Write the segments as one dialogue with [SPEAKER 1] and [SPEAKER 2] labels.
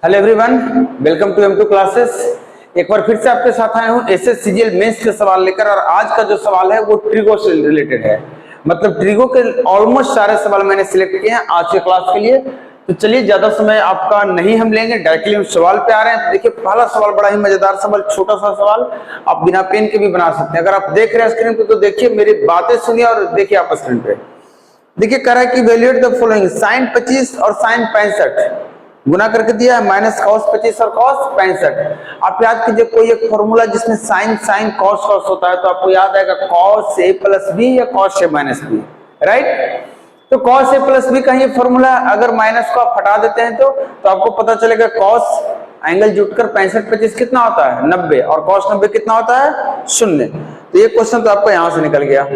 [SPEAKER 1] Hello everyone, welcome to M2 classes. एक बार फिर से आपके साथ आया हूँ एसएस सीजीएल मेंस के सवाल लेकर। और आज का जो सवाल है वो ट्रिगो से रिलेटेड है। मतलब ट्रिगो के ऑलमोस्ट सारे सवाल मैंने सिलेक्ट किए हैं आज के क्लास के लिए। तो चलिए, ज्यादा समय आपका नहीं हम लेंगे, डायरेक्टली हम सवाल पे आ रहे हैं। तो देखिए, पहला सवाल बड़ा ही मजेदार सवाल, छोटा सा सवाल, आप बिना पेन के भी बना सकते हैं। अगर आप देख रहे हैं स्क्रीन पे तो देखिए, मेरी बातें सुनिए और देखिए आप स्क्रीन पे। देखिए, कह रहा है कि वैल्यूएट द फॉलोइंग, साइन 25 और साइन 65 गुना करके दिया है, माइनस कॉस 25 और कॉस 65। आप याद कीजिए कोई एक फॉर्मूला जिसमें साइन साइन कॉस कॉस होता है, तो आपको याद आएगा कॉस ए प्लस बी या cos A minus B, right. तो कॉस ए प्लस बी का ये फॉर्मूला, अगर माइनस को आप हटा देते हैं तो आपको पता चलेगा कॉस एंगल जुटकर 65 25 कितना होता है 90, और कॉस 90 कितना होता है 0। तो ये क्वेश्चन तो आपका यहां से निकल गया।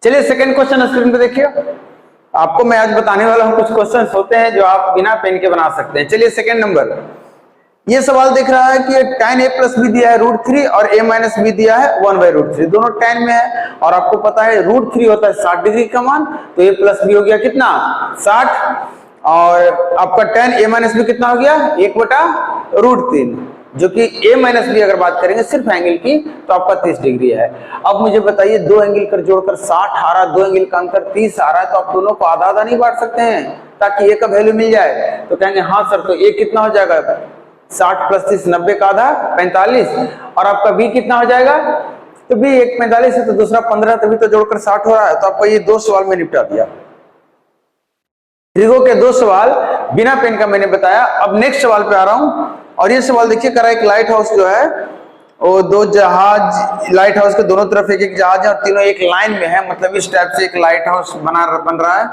[SPEAKER 1] चलिए सेकंड क्वेश्चन स्क्रीन पे देखिए। आपको मैं आज बताने वाला हूं कुछ क्वेश्चंस होते हैं जो आप बिना पेन के बना सकते हैं। चलिए सेकंड नंबर, ये सवाल दिख रहा है कि tan a प्लस बी दिया है √3 और a माइनस बी दिया है 1/√3, दोनों tan में है। और आपको पता है √3 होता है 60 डिग्री का मान, तो a प्लस बी हो गया कितना 60, और आपका tan a माइनस बी कितना हो गया 1/√3, जो कि a माइनस बी अगर बात करेंगे सिर्फ एंगल की तो आपका 30 डिग्री है। अब मुझे बताइए, दो एंगल कर जोड़कर 60 आ रहा, दो एंगल का अंतर 30 आ रहा है, तो आप दोनों को आधा आधा नहीं बांट सकते हैं ताकि a का वैल्यू मिल जाए? तो कहेंगे हाँ सर, तो a कितना हो जाएगा 60 प्लस 30 90 का आधा 45, और आपका b कितना हो जाएगा? तो b एक 45 है तो दूसरा 15, तभी तो जोड़कर 60 हो रहा है। तो आपका ये दो सवाल में निपटा दिया। ट्रिगो के दो सवाल बिना पेन का मैंने बताया। अब नेक्स्ट सवाल पे आ रहा हूं, और ये सवाल देखिए, करा एक लाइट हाउस जो है वो दो जहाज, लाइट हाउस के दोनों तरफ एक एक जहाज है और तीनों एक लाइन में है। मतलब इस टाइप से एक लाइट हाउस बन रहा है।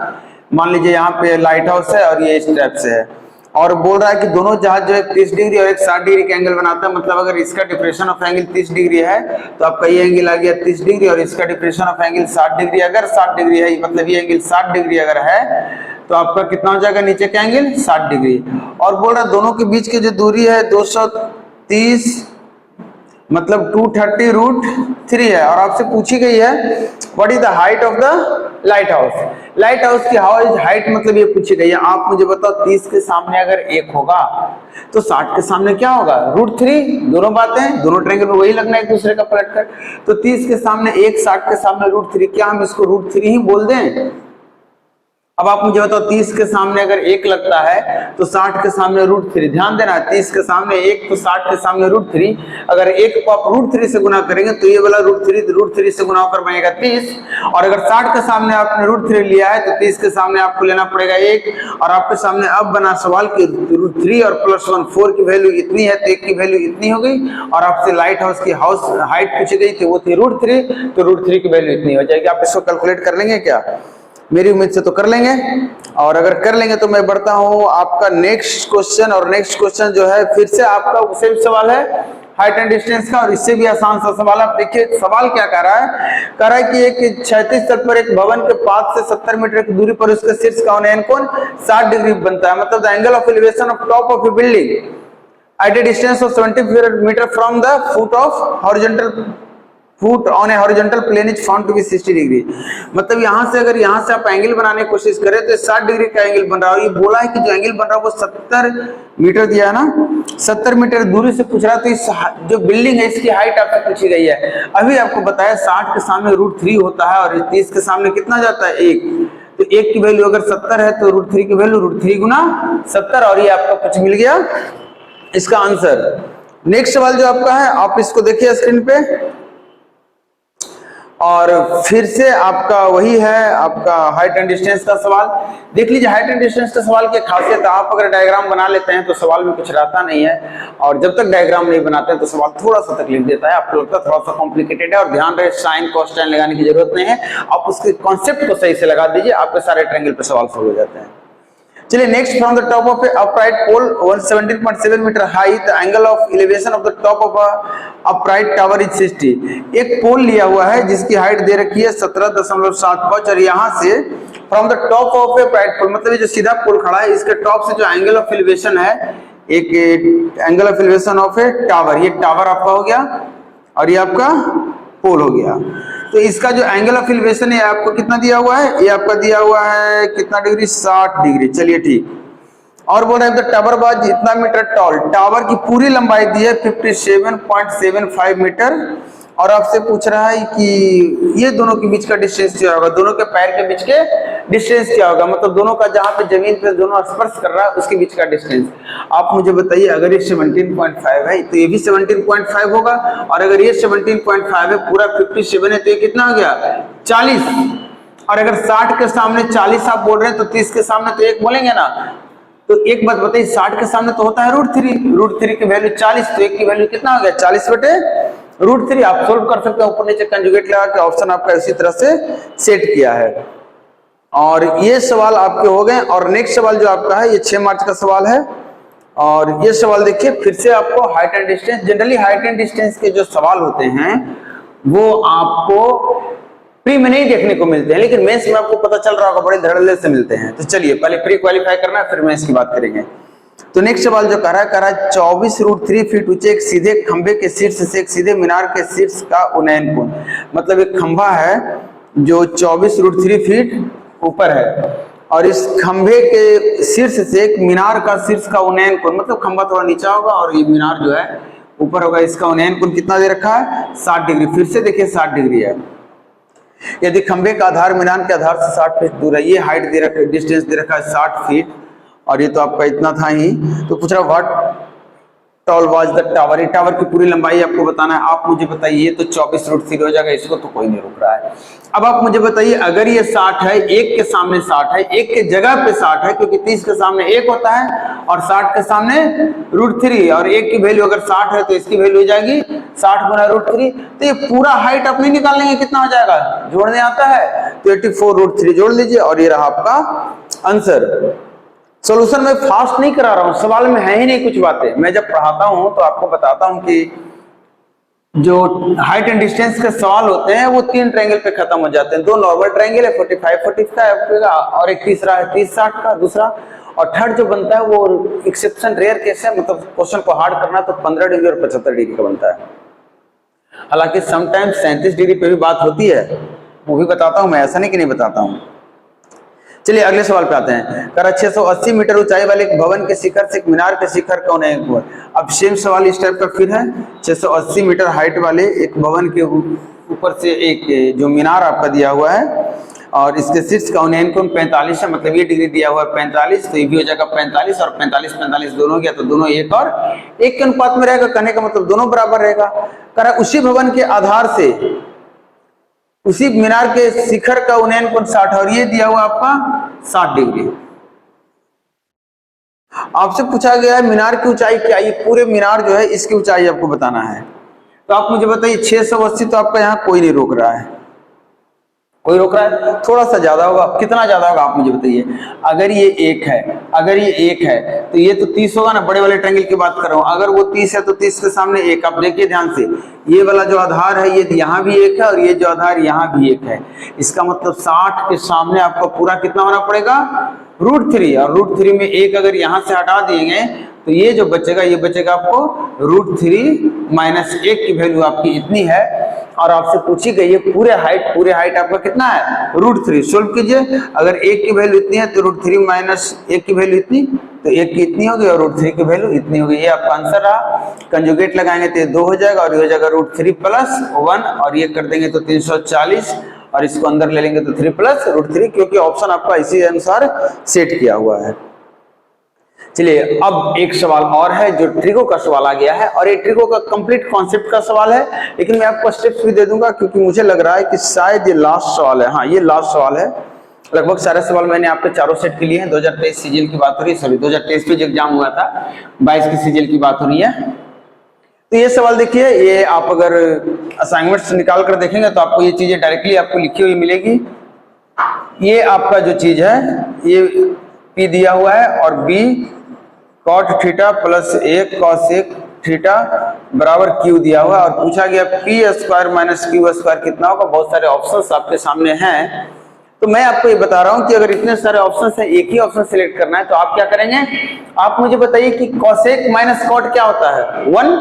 [SPEAKER 1] मान लीजिए यहाँ पे लाइट हाउस है और ये इस टाइप से है, और बोल रहा है कि दोनों जहाज जो है 30 डिग्री और एक 60 डिग्री का एंगल बनाता है। मतलब अगर इसका डिप्रेशन ऑफ एंगल 30 डिग्री है तो आपका ये एंगल आ गया 30 डिग्री, और इसका डिप्रेशन ऑफ एंगल 60 डिग्री। अगर 60 डिग्री है, मतलब ये एंगल 60 डिग्री अगर है तो आपका कितना हो जाएगा नीचे का एंगल 60 डिग्री। और बोल रहा है दोनों के बीच की जो दूरी है 230, मतलब 230√3 है। और आपसे पूछी गई है what is the height of the light house. Light house की हाइट मतलब ये पूछी गई है। आप मुझे बताओ, 30 के सामने अगर 1 होगा तो 60 के सामने क्या होगा √3। दोनों बातें, दोनों ट्रायंगल में वही लगना है एक दूसरे का पलट कर। तो 30 के सामने 1, 60 के सामने √3, क्या हम इसको √3 ही बोल दें? अब आप मुझे बताओ, 30 के सामने अगर 1 लगता है तो 60 के सामने √3। ध्यान देना, 30 के सामने 1 तो 60 के सामने √3। अगर 1 को आप √3 से गुना करेंगे तो ये वाला √3 से गुना होकर बनेगा 30। और अगर 60 के सामने आपने √3 लिया है तो 30 के सामने आपको लेना पड़ेगा 1। और आपके सामने अब बना सवाल कि √3 और +1 4 की वैल्यू इतनी है तो 1 की वैल्यू इतनी हो गई। और आपसे लाइट हाउस की हाइट पूछी गई थी, वो थी √3, तो √3 की वैल्यू इतनी हो जाएगी। आप इसको कैलकुलेट कर लेंगे क्या? मेरी उम्मीद से तो कर लेंगे। और अगर कर लेंगे तो मैं बढ़ता हूं आपका नेक्स्ट क्वेश्चन। और नेक्स्ट क्वेश्चन जो है फिर से आपका सेम सवाल है हाइट एंड डिस्टेंस का, और इससे भी आसान सा सवाल। आप देखिए सवाल क्या कह रहा है। कह रहा है कि एक क्षैतिज तल पर एक भवन के पास से 70 मीटर की दूरी पर उसका शीर्ष का औन्नयन कोण 60 डिग्री बनता है। मतलब the angle of elevation of top of a building at a distance of 70 metre from the foot on a horizontal plane is found to be 60 degree. मतलब यहां से अगर यहां से आप एंगल बनाने की कोशिश करें तो 60 डिग्री का एंगल बन रहा है। ये बोला है कि जो एंगल बन रहा है वो 70 मीटर दिया है ना, 70 मीटर दूरी से पूछ रहा है। तो इस जो बिल्डिंग है इसकी हाइट आपसे पूछी गई है। अभी आपको बताया 60 के सामने √3 होता है और 30 के सामने कितना जाता है 1। तो 1 की वैल्यू अगर 70 है तो √3 की वैल्यू √3 गुना 70, और ये आपका कुछ मिल गया इसका आंसर। नेक्स्ट सवाल जो आपका है, आप इसको देखिए स्क्रीन पे। और फिर से आपका वही है आपका हाइट एंड डिस्टेंस का सवाल। देख लीजिए, हाइट एंड डिस्टेंस का सवाल की खासियत, आप अगर डायग्राम बना लेते हैं तो सवाल में कुछ रहता नहीं है, और जब तक डायग्राम नहीं बनाते हैं तो सवाल थोड़ा सा तकलीफ देता है। आपको लगता है थोड़ा सा कॉम्प्लिकेटेड है, और ध्यान रहे साइन कॉस tan लगाने की जरूरत नहीं है। आप उसके कॉन्सेप्ट को सही से लगा दीजिए, आपके सारे ट्रायंगल पे सवाल सॉल्व हो जाते हैं। चलिए next, from the top of a upright pole 117.7 metre high, the angle of elevation of the top of a upright tower is 60। एक पोल लिया हुआ है जिसकी हाइट दे रखी है 17.75, और यहाँ से from the top of a upright pole, मतलब ये जो सीधा पोल खड़ा है इसके टॉप से जो एंगल ऑफ एलिवेशन है, एक angle of elevation of A tower, ये टावर आपका हो गया और ये आपका पोल हो गया। तो इसका जो एंगल ऑफ एलिवेशन है आपको कितना दिया हुआ है? ये आपका दिया हुआ है कितना डिग्री? 60 डिग्री। चलिए ठीक। और बोल रहे हैं द टावर वाज इतना मीटर टॉल, टावर की पूरी लंबाई दी है 57.75 मीटर, और आपसे पूछ रहा है कि ये दोनों के बीच का डिस्टेंस क्या होगा, दोनों के पैर के बीच के डिस्टेंस क्या होगा, मतलब दोनों का जहां पे जमीन पे दोनों स्पर्श कर रहा है उसके बीच का डिस्टेंस। आप मुझे बताइए, अगर ये 17.5 है तो ये भी 17.5 होगा, और अगर ये 17.5 है, पूरा 57 है, तो ये कितना हो गया 40, और अगर 60 के सामने 40 आप बोल रहे हैं तो 30 के सामने तो 1 बोलेंगे ना। तो एक बात बताइए, 60 के सामने तो होता है √3 की वैल्यू 40, तो 1 की वैल्यू कितना हो गया 40/√3। आप सोल्व कर सकते हो, ऊपर नीचे कंजुगेट लगा के ऑप्शन आपका इसी तरह से सेट किया है। और ये सवाल आपके हो गए। और नेक्स्ट सवाल जो आपका है ये 6 मार्च का सवाल है, और ये सवाल देखिए फिर से आपको height and distance, generally height and distance के जो सवाल होते हैं वो आपको प्री में नहीं देखने को मिलते हैं, लेकिन मेंस में आपको पता चल रहा होगा बड़े धड़ल्ले से मिलते हैं। तो चलिए पहले प्री क्वालिफाई करना है, फिर मेंस की बात करेंगे। तो नेक्स्ट सवाल जो कह रहा है 24√3 फीट ऊंचे एक सीधे खंभे के शीर्ष से एक सीधे मीनार के शीर्ष का उन्नयन कोण, मतलब एक खंभा है जो 24√3 फीट ऊपर है, और इस खंभे के शीर्ष से एक मीनार का शीर्ष का उन्नयन कोण, मतलब खंभा थोड़ा नीचा होगा और ये मीनार जो है ऊपर होगा, इसका उन्नयन कोण कितना दे रखा है 60 डिग्री। फिर से देखिए 60 डिग्री है। यदि खंभे का आधार मीनार के आधार से 60 फीट दूर है, ये हाइट दे रखा है, डिस्टेंस दे रखा है 60 फीट, और ये तो आपका इतना था ही। तो पूछ रहा what tall was the tower, ये टावर की पूरी लंबाई आपको बताना है। आप मुझे बताइए, ये तो 24√3 हो जाएगा, इसको तो कोई नहीं रुक रहा है। अब आप मुझे बताइए, अगर ये 60 है, 1 के सामने 60 है, 1 के जगह पे 60 है, क्योंकि 30 के सामने 1 होता है और 60 के सामने √3, और 1 की वैल्यू अगर 60 है तो इसकी वैल्यू हो जाएगी 60 गुना √3। तो ये पूरा हाइट आप नहीं निकाल लेंगे, कितना हो जाएगा, जोड़ने आता है तो 84√3 जोड़ लीजिए, और ये रहा आपका आंसर। सॉल्यूशन में फास्ट नहीं करा रहा हूं, सवाल में है ही नहीं कुछ बातें। मैं जब पढ़ाता हूं तो आपको बताता हूं कि जो हाइट एंड डिस्टेंस के सवाल होते हैं वो 3 ट्रायंगल पे खत्म हो जाते हैं। 2 नॉर्मल ट्रायंगल है 45-40 का, और एक तीसरा है 30-60 का दूसरा, और थर्ड जो बनता है वो एक्सेप्शन रेयर केस है, मतलब क्वेश्चन को हार्ड करना तो 15 डिग्री और 75 डिग्री का बनता है। हालांकि समटाइम्स 37 डिग्री पे भी बात होती है, वो भी बताता हूं मैं, ऐसा नहीं कि नहीं बताता हूं। चलिए अगले सवाल पे आते हैं। कर 680 मीटर ऊंचाई वाले एक भवन के शिखर से एक मीनार के शिखर का उन्नयन कोण। अब सेम सवाल इस टाइप का फिर है, 680 मीटर हाइट वाले एक भवन के ऊपर से एक जो मीनार आपका दिया हुआ है, और इसके शीर्ष का उन्नयन कोण 45 है, मतलब ये डिग्री दिया हुआ है 45, तो ये भी हो जाएगा 45, और 45-45 दोनों गया तो दोनों 1 और 1 के अनुपात में रहेगा, कहने का मतलब दोनों बराबर रहेगा। कर उसी भवन के आधार से उसी मीनार के शिखर का उन्नयन कोण 60, और ये दिया हुआ आपका 60 डिग्री। आपसे पूछा गया है मीनार की ऊंचाई क्या, ये पूरे मीनार जो है इसकी ऊंचाई आपको बताना है। तो आप मुझे बताइए 680 तो आपका यहाँ कोई नहीं रोक रहा है, कोई रोक रहा है, थोड़ा सा ज्यादा होगा, कितना ज्यादा होगा आप मुझे बताइए। अगर ये 1 है, अगर ये 1 है तो ये तो 30 होगा ना, बड़े वाले ट्रायंगल की बात कर रहा हूं। अगर वो 30 है तो 30 के सामने 1, आप देखिए ध्यान से, ये वाला जो आधार है ये यहाँ भी 1 है, और ये जो आधार यहाँ भी 1 है, इसका मतलब 60 के सामने आपको पूरा कितना होना पड़ेगा √3, और √3 में 1 अगर यहाँ से हटा दिए तो ये जो बचेगा ये बचेगा आपको √3 माइनस 1 की वैल्यू आपकी इतनी है। और आपसे पूछी गई है पूरे हाइट आपका कितना है √3। सोल्व कीजिए, अगर 1 की वैल्यू इतनी है तो √3 माइनस 1 की वैल्यू इतनी, तो 1 की इतनी होगी और √3 की वैल्यू इतनी होगी। ये आपका आंसर रहा। कंजुगेट लगाएंगे तो ये 2 हो जाएगा, और ये हो जाएगा √3 + 1, और ये कर देंगे तो 340, और इसको अंदर ले लेंगे तो 3 + √3, क्योंकि ऑप्शन आपका इसी अनुसार सेट किया हुआ है। चलिए अब एक सवाल और है जो ट्रिगो का सवाल आ गया है, और ये ट्रिगो का कंप्लीट कॉन्सेप्ट का सवाल है, लेकिन मैं आपको स्टेप्स भी दे दूंगा क्योंकि मुझे लग रहा है कि शायद ये लास्ट सवाल है। हाँ, ये लास्ट सवाल है। लगभग सारे सवाल मैंने आपके चारों सेट के लिए हैं। 2023 सीजीएल की बात हो रही है, सॉरी 2023 में जो एग्जाम हुआ था 22 की सीजीएल की बात हो रही है। तो ये सवाल देखिए, ये आप अगर असाइनमेंट्स निकाल कर देखेंगे तो आपको ये चीजें डायरेक्टली आपको लिखी हुई मिलेगी। ये आपका जो चीज है ये P दिया हुआ है, और B cot theta + 1 cos 1 theta बराबर Q दिया हुआ है, और पूछा गया P² - Q² कितना होगा। बहुत सारे ऑप्शंस आपके सामने हैं, तो मैं आपको ये बता रहा हूं कि अगर इतने सारे ऑप्शंस हैं, एक ही ऑप्शन सिलेक्ट करना है, तो आप क्या करेंगे, आप मुझे बताइए कि cos 1 - cot क्या होता है 1,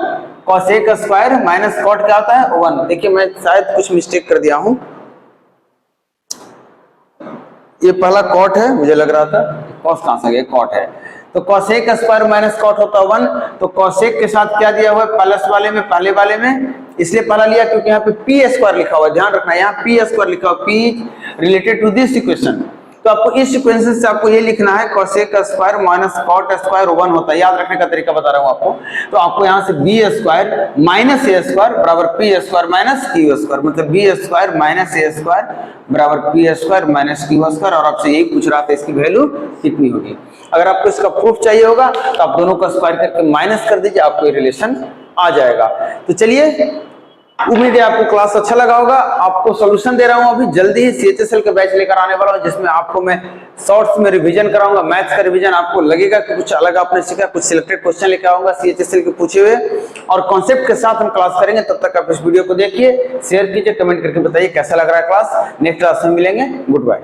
[SPEAKER 1] cos 1² - cot क्या होता है 1। देखिए मैं शायद कुछ मिस्टेक कर दिया हूं, ये पहला cot है, मुझे लग रहा था cos कहां से गया, cot है। तो cosec स्क्वायर माइनस कॉट होता है 1, तो cosec के साथ क्या दिया हुआ है प्लस वाले में, पहले वाले में, इसलिए पहला लिया क्योंकि यहाँ पे पी स्क्वायर लिखा हुआ है, ध्यान रखना यहाँ पी स्क्वायर लिखा हुआ, P related to this equation. तो आपको इस इक्वेशन से आपको ये लिखना है cosec square minus cot square 1 होता है, याद रखने का तरीका बता रहा हूँ आपको। तो आपको यहाँ से बी स्क्वायर माइनस ए स्क्वायर बराबर P square minus Q square, मतलब बी स्क्वायर माइनस ए स्क्वायर बराबर P square minus Q square, और आपसे यही पूछ रहा था इसकी वैल्यू कितनी होगी। अगर आपको इसका प्रूफ चाहिए होगा तो आप दोनों का स्क्वायर करके माइनस कर दीजिए, आपको ये रिलेशन आ जाएगा। तो चलिए, उम्मीद है आपको क्लास अच्छा लगा होगा। आपको सॉल्यूशन दे रहा हूं अभी जल्दी ही, CHSL का बैच लेकर आने वाला हूं जिसमें आपको मैं शॉर्ट्स में रिवीजन कराऊंगा, मैथ्स का रिवीजन। आपको लगेगा कि कुछ अलग आपने सीखा, कुछ सिलेक्टेड क्वेश्चन लेकर आऊंगा CHSL के पूछे हुए, और कॉन्सेप्ट के साथ हम क्लास करेंगे। तब तक आप इस वीडियो को देखिए, शेयर कीजिए, कमेंट करके बताइए कैसा लग रहा है क्लास। नेक्स्ट क्लास में मिलेंगे, गुड बाय।